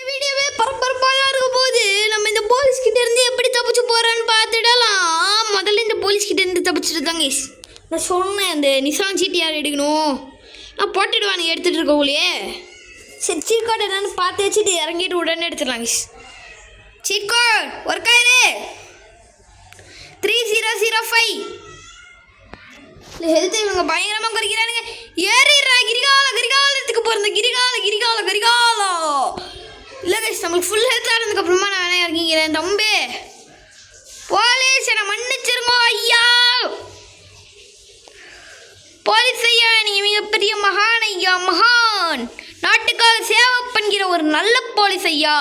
வீடியோவே பரபரப்பாக இருக்க போது நம்ம இந்த போலீஸ் கிட்ட இருந்து எப்படி தப்பிச்சு போறான்னு பார்த்துடலாம். முதல்ல இந்த போலீஸ் கிட்ட இருந்து தப்பிச்சுட்டு தாங்க நான் சொன்னேன். இந்த நிசான் ஜிடிஆர் எடுக்கணும், நான் போட்டுடுவானு எடுத்துகிட்டு இருக்கோங்களே. சரி சீட் கோட் என்னன்னு பார்த்து வச்சுட்டு இறங்கிட்டு உடனே எடுத்துடலாங்க. சீட் கோட் ஒர்க் ஆயிரு 3005. ஹெல்த் இவங்க பயங்கரமாக குறைக்கிறானுங்க. ஏறிடுறா கிரிகாலத்துக்கு போகிற கிரிகாலம் இல்லை கைஸ், நம்மளுக்கு ஃபுல் ஹெல்த் ஆனதுக்கப்புறமா நான் இறங்கிக்கிறேன். தம்பி போலீஸ் என்னை மன்னிச்சிருங்கோ ஐயா. போலீஸ் ஐயா, நீங்கள் மிகப்பெரிய மகான் ஐயா, மகான். நாட்டுக்காக சேவை பண்ணுகிற ஒரு நல்ல போலீஸ் ஐயா.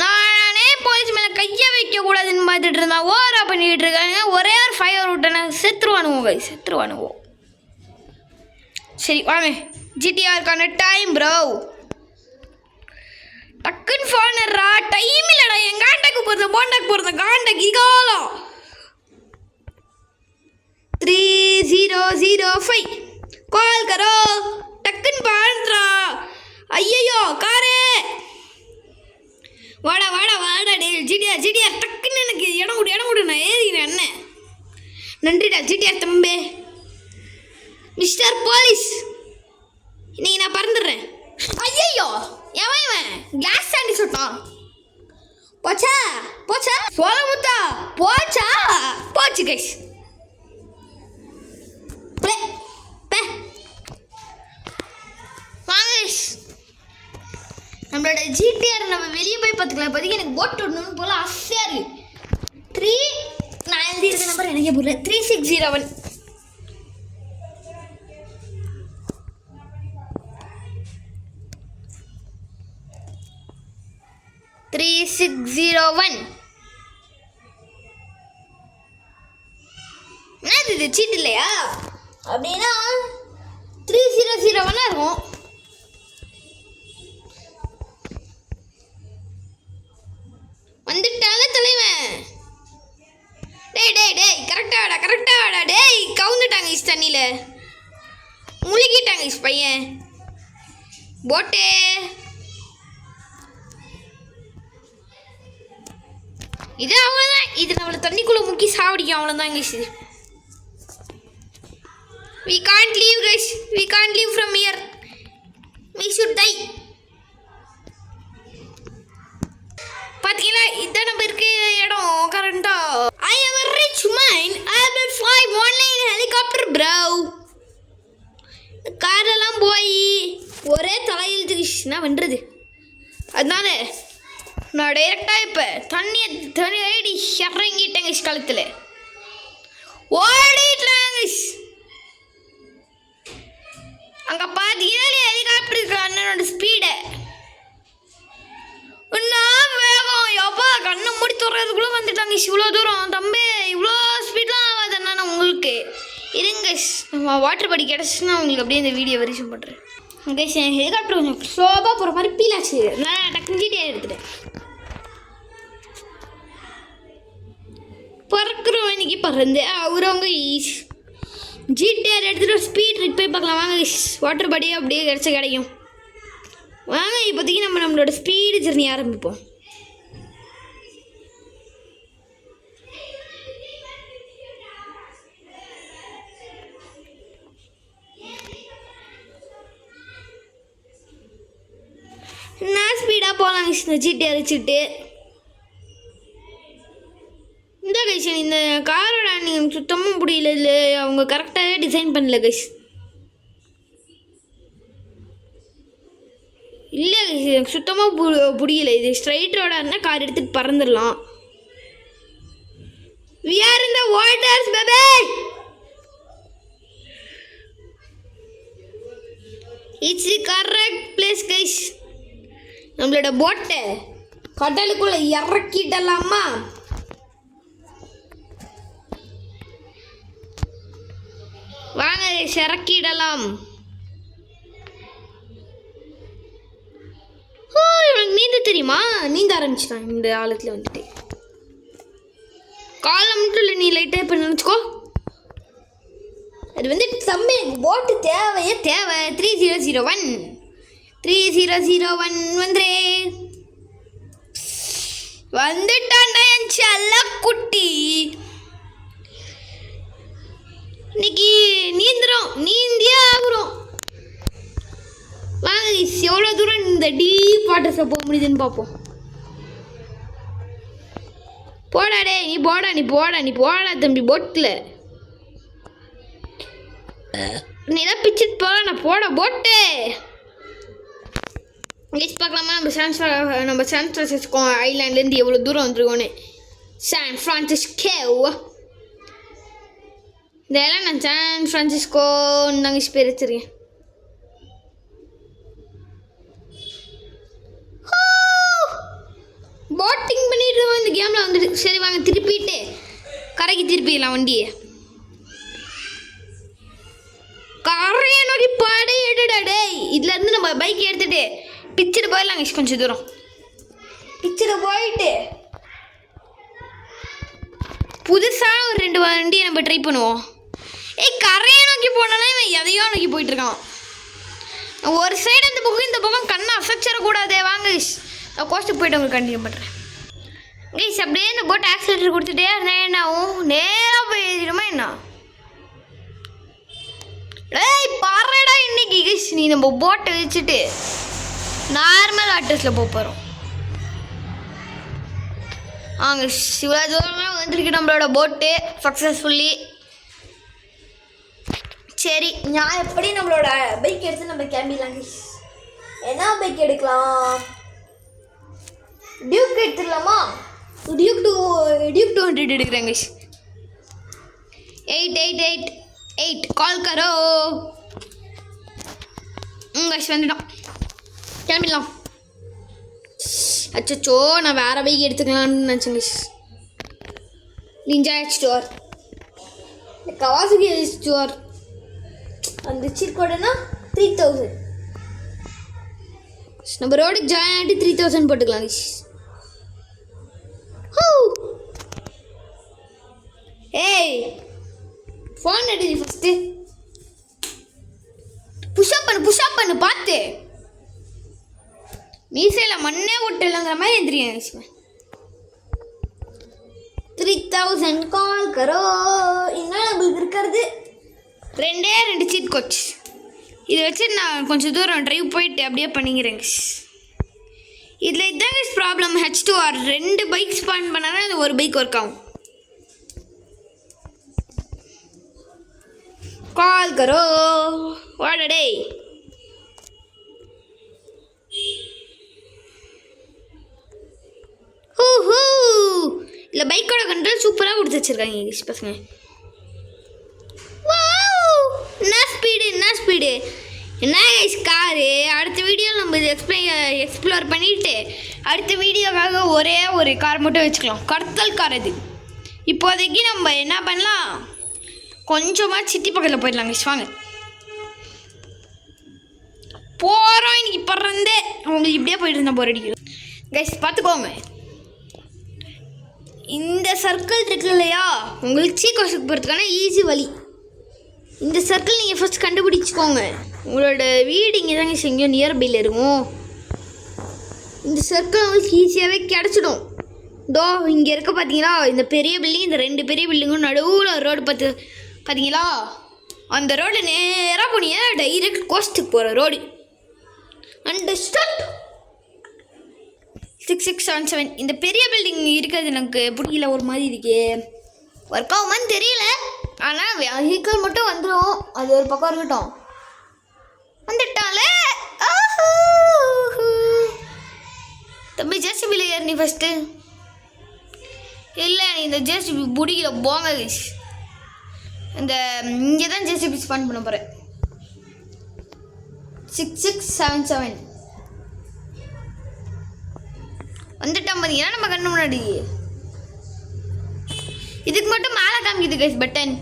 நானே போலீஸ் மேலே கையை வைக்கக்கூடாதுன்னு பார்த்துட்டு இருந்தா ஓவரா பண்ணிக்கிட்டு இருக்காங்க. ஒரே ஒரு ஃபயர் விட்டேன்னா செத்துருவானுவோ. சரி வாங்க, ஜிடிஆருக்கான டைம் ப்ரோ. டக்குன்னு ஃபோனர்ரா, டைம் இல்லைடா. என் காண்டாக்கு போகிறத காண்டாக்கு இகாலம் 3005 கால் கரோ. டக்குன்னு பாடுறா. ஐயோ காரே, வாடா டே ஜிடிஆர் டக்குன்னு எனக்கு இடம் விடு நான் ஏறிக்கிறேன். அண்ணன் நன்றிடா ஜிடிஆர் தம்பி. மிஸ்டர் போலீஸ், இன்னைக்கு நான் பறந்துடுறேன். ஐயோ எவன் கிளாஸ் தாண்டி சுட்டான். போச்சா சோழமுத்தா போச்சு கைஸ். நம்மளோட ஜிடிஆர் நம்ம வெளியே போய் பார்த்துக்கலாம். இப்போதைக்கு எனக்கு போட் விடணும்னு போல ஆசையாக இருக்குது. நான் எழுதியிருக்க நம்பர் எனக்கே புரியல. 3601. என்னது இது சீட் இல்லையா? அப்படின்னா 3001 இருக்கும். வந்துட்டால தலைவன். டேய் கரெக்டா வாடா. டேய் கவுந்துட்டாங்க தண்ணியில், முழுகிட்டாங்க பையன். போட்டே இது அவ்வளோதான். இது நம்மளை தண்ணிக்குள்ளே முக்கி சாவடிக்கும், அவ்வளோதான் guys. We can't leave guys, we can't leave from here, we should die. பார்த்தீங்களா, இதான் நம்ம இருக்க இடம் கரெக்டா. I am a rich man, I will fly online helicopter bro. காரெல்லாம் போய் ஒரே தலையெழுத்துக்கு என்ன பண்ணுறது. அதனால நான் டைரெக்டாக இப்போ தண்ணி ஐடி இறங்கிட்டேங்க களத்தில் ஓடிட்டாங்க. அங்கே பார்த்தீங்கன்னா ஹெலிகாப்டருக்கு அண்ணனோட ஸ்பீடை இன்னும் வேகம். எப்பா கண்ணை மூடி துறதுக்குள்ளே வந்துட்டாங்க இவ்வளோ தூரம். தம்பி இவ்வளோ ஸ்பீட்லாம் ஆகாது அண்ணா உங்களுக்கு. இருங்க நம்ம வாட்டர் பாடி கிடச்சுன்னா உங்களுக்கு அப்படியே இந்த வீடியோ வெரிஷன் பண்ணுறேன். கைஸ் என் ஹெலிகாப்டர் கொஞ்சம் ஸ்லோவாக போகிற மாதிரி ஃபீல் ஆச்சு. நான் டக்குன்னு ஜிடிஆர் எடுத்துட்டேன். பறக்கிறோம் இன்னைக்கு பறந்து அவரவங்க ஜிடிஆர் எடுத்துகிட்டு ஸ்பீட் ட்ரிக் போய் பார்க்கலாம் வாங்க. வாட்டர் பாடியே அப்படியே கிடைக்கும் வாங்க. இப்போதைக்கு நம்மளோட ஸ்பீடு ஜெர்னி ஆரம்பிப்போம். நான் ஸ்பீடாக போகலாங்க இந்த ஜிடிஆர் வச்சுட்டு. இந்த கைஸ் இந்த காரோட நீங்கள் சுத்தமாக முடியல, இல்லை அவங்க கரெக்டாகவே டிசைன் பண்ணல கைஸ். இல்லை கைஸ் எனக்கு சுத்தமாக புரியல. இது ஸ்ட்ரைட் ரோடாக இருந்தால் கார் எடுத்துகிட்டு பறந்துடலாம். We are in the waters baby. It's the correct place guys. நம்மளோட போட்டை கடலுக்குள்ளே இறக்கிடலாமா? வாங்க இறக்கிடலாம். எனக்கு நீந்த தெரியுமா? நீந்த ஆரம்பிச்சிட்டான் இந்த ஆழத்தில் வந்துட்டு. காலை மட்டும் இல்லை, நீ லைட்டாக இப்போ நினச்சிக்கோ. அது வந்து தம்பி போட்டு தேவை 3001 வந்துரு. வந்துட்டான்டா என் செல்ல குட்டி. இன்னைக்கு நீந்தியே ஆகுறோம். வாங்க எவ்வளோ தூரம் இந்த டீப் வாட்டர்ஸை போக முடியுதுன்னு பார்ப்போம். போடா டே, நீ போடா தம்பி போட்டில். நீ தான் பிச்சுட்டு போகலாம், நான் போட போட்டு பார்க்கலாமா? நம்ம சான் ஃப்ரான்சிஸ்கோ ஐலாண்ட்லேருந்து எவ்வளோ தூரம் வந்துருக்கோன்னு. சான் ஃப்ரான்சிஸ்கோ இதெல்லாம் நான் சான் ஃப்ரான்சிஸ்கோன்னு தாங்க பேர் வச்சிருக்கேன். போட்டிங் பண்ணிட்டு இந்த கேமில் வந்துட்டு. சரி வாங்க திருப்பிட்டு கரைக்கு திருப்பிடலாம் வண்டியை. கரையை நோக்கி பாடு எடுடா டே. இதுலேருந்து நம்ம பைக் எடுத்துகிட்டு பிச்சுட்டு போயிடலாங்க. கொஞ்சம் தூரம் பிச்சுட்டு போயிட்டு புதுசாக ஒரு 2 வண்டியை நம்ம ட்ரை பண்ணுவோம். கரையை நோக்கி போனோன்னா இவன் எதையோ நோக்கி போயிட்டுருக்கான். ஒரு சைடு இந்த பக்கம் கண்ணை அசைச்சிடக்கூடாதே. வாங்க நான் கோஸ்ட்டுக்கு போய்ட்டு உங்களுக்கு கண்டினியூ பண்ணுறேன். அப்படியே இந்த போட் ஆக்சிலேட்டர் கொடுத்துட்டே இருந்தேன். என்ன ஆகும்? நேராக போய் எழுதிடுமா என்ன? பாருடா இன்னைக்கு நீ நம்ம போட்டை வச்சுட்டு நார்மல் வாட்டர்ஸில் போகிறோம். அங்கே இவ்வளோ தூரமாக வந்துருக்கு நம்மளோட போட்டு சக்ஸஸ்ஃபுல்லி. சரி நான் எப்படி நம்மளோட பைக் எடுத்து நம்ம கிளம்பிடலாங்க. என்ன பைக் எடுக்கலாம்? டியூக் எடுத்துடலாமா? டியூக் 200 எடுக்கிறேங்க. 8 கால் கரோ. வந்துட்டோம், கிளம்பிடலாம். அச்சோ நான் வேறு பைக் எடுத்துக்கலான்னு நினச்சேங்க. Ninja store, Kawasaki store. அந்த சீர்கோடுனா 3000. நம்ம ரோடுக்கு ஜாயின் ஆகிட்டு 3000 போட்டுக்கலாம். ஃபோன் எடுத்து ஃபஸ்ட்டு புஷ்அப் பண்ணு பார்த்து. மீசையில் மண்ணே விட்டுலங்கிற மாதிரி எந்திரிங்க. 3000 கால் கரோ. இன்னும் நம்மளுக்கு இருக்கிறது 2 சீட் கோச். இதை வச்சு நான் கொஞ்சம் தூரம் ட்ரைவ் போயிட்டு அப்படியே பண்ணிக்கிறேங்க. இதில் இதாங்க ப்ராப்ளம். H2R 2 பைக் ஸ்பான் பண்ணாதான் அது ஒரு பைக் ஒர்க் ஆகும். கால் கரோ வாடடே. இல்லை பைக்கோட கண்ட்ரோல் சூப்பராக கொடுத்து வச்சுருக்காங்க பசங்க. என்ன ஸ்பீடு என்ன காரு. அடுத்த வீடியோவில் நம்ம எக்ஸ்ப்ளோர் பண்ணிவிட்டு அடுத்த வீடியோக்காக ஒரே ஒரு கார் மட்டும் வச்சுக்கலாம். கடத்தல் கார் அது. இப்போதைக்கு நம்ம என்ன பண்ணலாம், கொஞ்சமாக சிட்டி பக்கத்தில் போயிடலாங்க. வாங்க போகிறோம். இன்னைக்கு பிறந்தே உங்களுக்கு இப்படியே போயிட்டு இருந்தால் போர் அடிக்கும் கைஸ். பார்த்துக்கோங்க, இந்த சர்க்கிள் இருக்கு இல்லையா, உங்களுக்கு சீக்கோஸுக்கு போகிறதுக்கான ஈஸி வழி. இந்த சர்க்கிள் நீங்கள் ஃபஸ்ட் கண்டுபிடிச்சிக்கோங்க. உங்களோட வீடு இங்கே தாங்க எங்கேயோ நியர்பையில் இருக்கும். இந்த சர்க்கிள் உங்களுக்கு ஈஸியாகவே கிடச்சிடும். இங்கே இருக்க பார்த்தீங்களா இந்த பெரிய பில்டிங், இந்த 2 பெரிய பில்டிங்கும் நடுவில் ரோடு பார்த்தீங்களா, அந்த ரோடு நேராக போனீங்க டைரெக்ட் கோஸ்ட்டுக்கு போகிற ரோடு. அண்டர்ஸ்டாண்ட்? 6677. இந்த பெரிய பில்டிங் இருக்கிறது எனக்கு பிடிக்கல, ஒரு மாதிரி இருக்கே. ஒர்க் ஆகுமான்னு தெரியல, ஆனால் வெஹிக்கிள் மட்டும் வந்துடும். அது ஒரு பக்கம் இருக்கட்டும். வந்துட்டாலே தம்பி ஜேசிபியில் ஏறு நீ ஃபஸ்ட்டு. இல்லை நீ இந்த ஜேசிபி பிடிக்கல போங்க. இந்த இங்கே தான் ஜேசிபி ஸ்பான் பண்ண போகிறேன். 6677 வந்துட்டோம் பார்த்தீங்கன்னா நம்ம கண்ணு முன்னாடி. இதுக்கு மட்டும் மேலே காமிக்குது கைஸ் பட்டன்.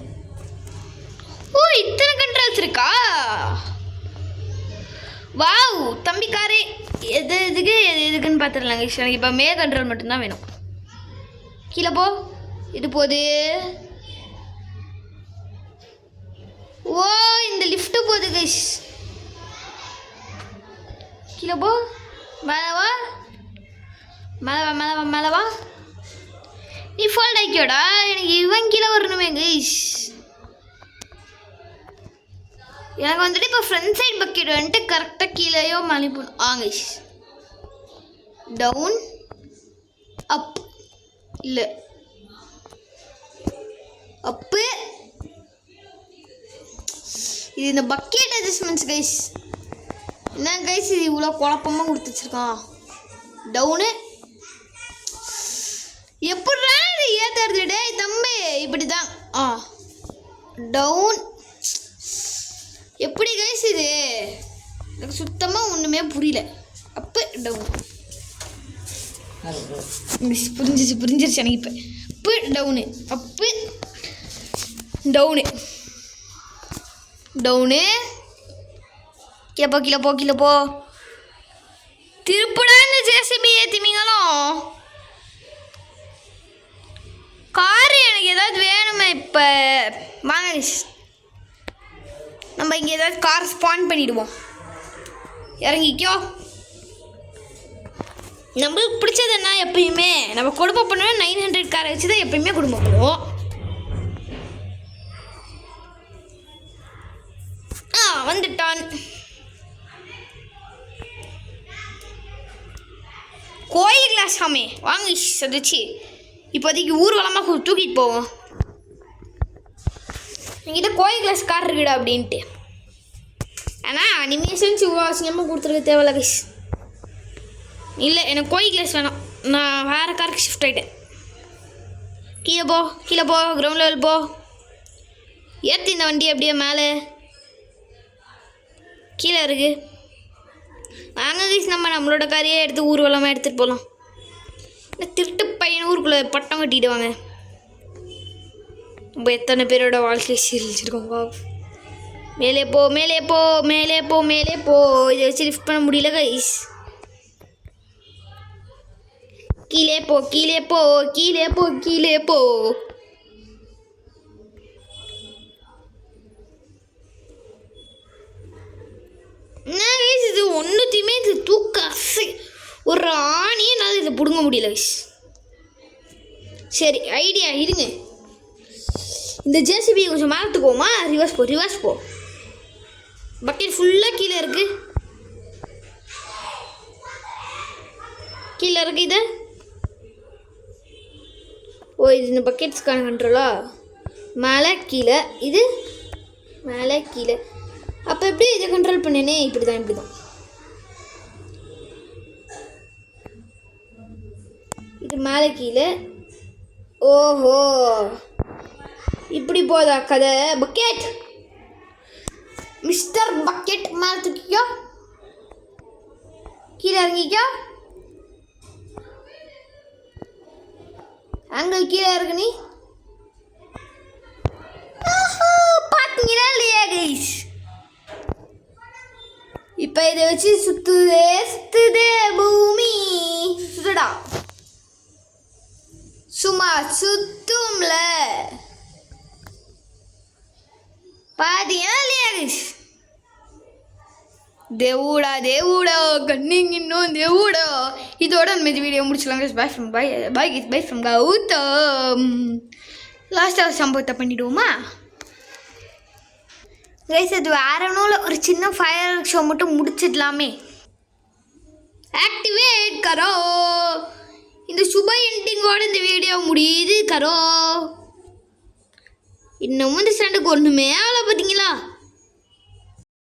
ஓ இத்தனை கண்ட்ரோல்ஸ் இருக்கா? வாவ் தம்பி காரே. எதுக்குன்னு பார்த்துடலாங்க. எனக்கு இப்போ மே கண்ட்ரோல் மட்டும்தான் வேணும். கீழே போ. இது போகுது. ஓ இந்த லிஃப்ட்டு போகுது கைஸ். கீழே போ. மேலே வா. மேலே வா நீ ஃபோல்ட் ஆக்கியோடா. எனக்கு இவன் கீழே வரணுமே கைஸ். எனக்கு வந்துட்டு இப்போ ஃப்ரண்ட் சைட் பக்கெட் வந்துட்டு கரெக்டாக கீழேயோ மேலே போகணும். கைஸ் டவுன் அப் இல்லை அப்பு. இது இந்த பக்கெட் அட்ஜஸ்ட்மெண்ட்ஸ் கைஸ். என்ன கைஸ் இது இவ்வளோ குழப்பமாக கொடுத்து வச்சுருக்கான். டவுனு எப்படா இது ஏற்றுறது டே தம்பி. இப்படி தான் டவுன். எப்படி கைஸ் இது எனக்கு சுத்தமாக ஒன்றுமே புரியல. அப்பு டவுன் புரிஞ்சிருச்சு எனக்கு இப்போ. Up down up down down. கீழே போ திருப்படா இந்த ஜேசிபி ஏற்றிமீங்களும். காரு எனக்கு ஏதாவது வேணுமே இப்போ. வாங்க நம்ம இங்கே ஏதாவது கார் ஸ்பான் பண்ணிவிடுவோம். இறங்கிக்கோ. நம்மளுக்கு பிடிச்சது என்ன எப்பயுமே நம்ம குடும்பம் பண்ணுவோம். 900 காரை வச்சு தான் எப்பயுமே குடும்பம் பண்ணுவோம். வந்துட்டான். கோயில் கிளாஸ் ஆமே வாங்க சதிச்சு இப்போதைக்கு ஊர்வலமாக தூக்கிட்டு போவோம். என்கிட்ட கோயில் கிளாஸ் கார் இருக்குடா அப்படின்ட்டு. ஆனால் அனிமேஷன்ஸ் இவ்வளோ அசிங்கமாக கொடுத்துருக்க தேவையில்ல கைஸ். இல்லை எனக்கு கோயில் கிளாஸ் வேணாம். நான் வேறு காருக்கு ஷிஃப்ட் ஆகிட்டேன். கீழே போ கிரவுண்ட் லெவல் போ. ஏற்றி இந்த வண்டி அப்படியே மேலே கீழே இருக்கு. வாங்க கைஸ் நம்மளோட காரையே எடுத்து ஊர்வலமாக எடுத்துகிட்டு போகலாம். இந்த திருட்டு பையன் ஊருக்குள்ளே பட்டம் கட்டிட்டு வாங்க. நம்ம எத்தனை பேரோட வாழ்க்கையை சீரழிச்சிருக்கோங்க. மேலே போ. இதை வச்சு லிஃப்ட் பண்ண முடியல கைஸ். கீழே போ. என்ன கைஸ் இது ஒன்றுத்தையுமே இது தூக்க ஒரு ஆணியே என்னால் இதில் பிடுங்க முடியல கைஸ். சரி ஐடியா இருங்க. இந்த ஜேசிபி கொஞ்சம் மாற்றுக்கோமா. ரிவர்ஸ் போ. பக்கெட் ஃபுல்லாக கீழே இருக்கு இது. இது இந்த பக்கெட்ஸ்க்கான கண்ட்ரோலா. மேலே கீழே இது மேலே கீழே. அப்போ எப்படி இதை கண்ட்ரோல் பண்ணேனே. இப்படி தான் இது மேலே கீழே. ஓஹோ இப்படி போதா கதை. பக்கெட் மிஸ்டர் பக்கெட் மேலே தூக்கிக்கோ. கீழே இறங்கிக்கோ. ஆங்கிள் கீழே இருக்கு. நீ பார்த்தீங்களா இல்லையா கைஸ். இப்போ இதை வச்சு சுத்துதே பூமி. சுத்துடா சும்மா சுத்தும்ல. பாத்தீங்களா இல்லையா கைஸ். தேவுடா கண்ணிங்கின்னும் தேவுடா. இதோட நம்ம இந்த வீடியோ முடிச்சலாம். Bye from Gautham. லாஸ்ட்டாக சம்பவத்தை பண்ணிவிடுவோமா கைஸ். அது வேற ஒன்றும் ஒரு சின்ன ஃபயர் ஷோ மட்டும் முடிச்சிடலாமே. ஆக்டிவேட் கரோ. இந்த சுப எண்டிங்கோட இந்த வீடியோ முடியுது கரோ. இன்னமும் இந்த ஸ்டாண்டுக்கு ஒன்றுமே ஆகலை பார்த்தீங்களா.